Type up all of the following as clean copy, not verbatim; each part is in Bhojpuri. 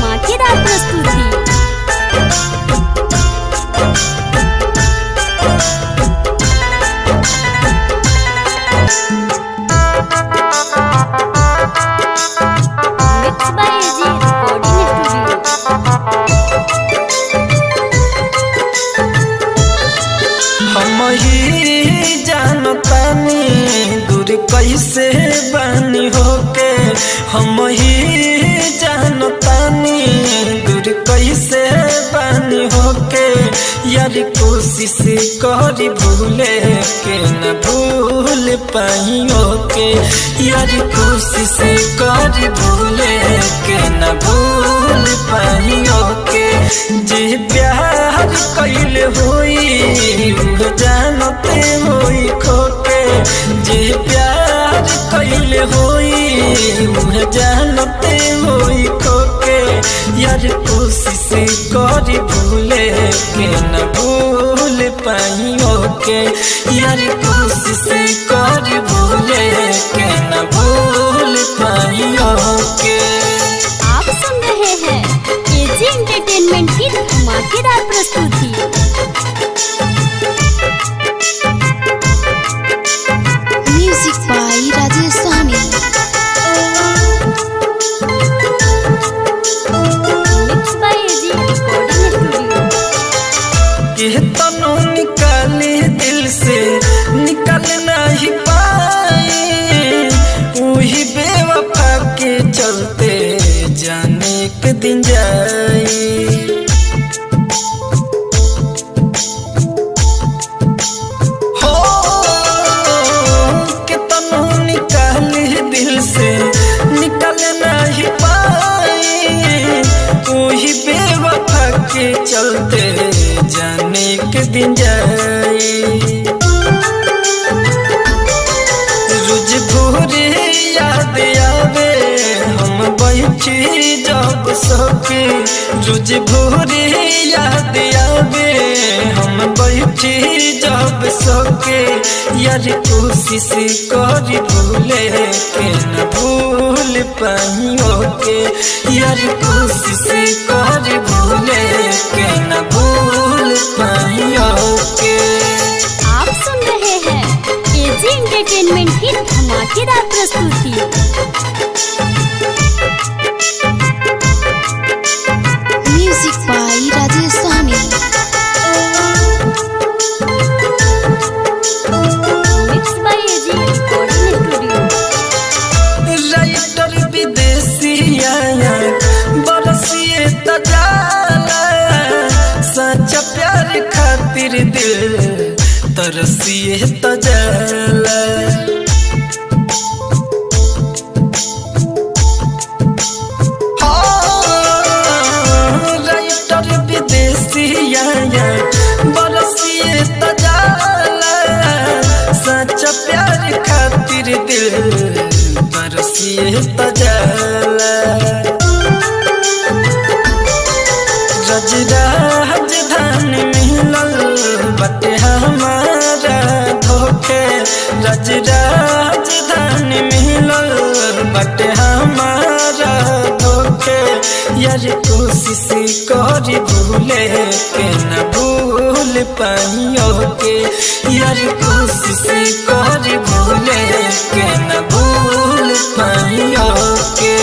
धमाकेदार प्रस्तुति। Mix by A G recording studio. हम ही जानतानी दूर कैसे बानी होके, हम ही जानतानी दूर कैसे बानी होके, यार कोशिश करी भूले के न भूल पाई होके, यार कोशिश करी भूले के न भूल पाई होके, जे प्यार कैले होई जानते होई खोके, जे प्यार कैले होई जानते होई खोके, यार कोशिश करी भूले के न भूल पाई होके, यार कोशिश करी भूले के न भूल पाई होके। आप सुन रहे हैं एजी एंटरटेनमेंट की धमाकेदार प्रस्तुति। Music by Rajesh Sahni. Mix by A G recording studio. ये तनो निकाले दिल से निकल नहीं पाए, वही बेवफा के चलते जाने के दिन जाए। हो के तनो निकाले दिल से निकल नहीं पाए, वही बेवफा के चलते जाने के दिन जाए। रोज भोरे याद आवे हम बैठी जब सके, रोज भोरे याद आवे हम बैठी जब सके, यार कोशिश करी भूले के न भूल पाई होके, यार कोशिश करी भूले के न भूल पाई होके। आप सुन रहे हैं एजी एंटरटेनमेंट की धमाकेदार प्रस्तुति। Music by Rajesh Sahni. Mix by A G recording studio. Writer विदेशी आया बरसिए तजाला, सच्चा प्यार खातिर दिल तरसिए तजाला। राइटर विदेशी आया बरसिए तजाला, सच्चा प्यार खातिर दिल तरसिए तजाला। रज राजधानी मिलल बटे हमारा धोखे, रज राजधानी मिलल बटे हमारा धोखे, यार कोशिश करी भूले के न भूल पाई होके, यार कोशिश करी भूले के न भूल पाई होके।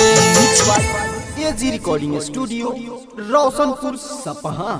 एजी रिकॉर्डिंग स्टूडियो रोशनपुर सपहा।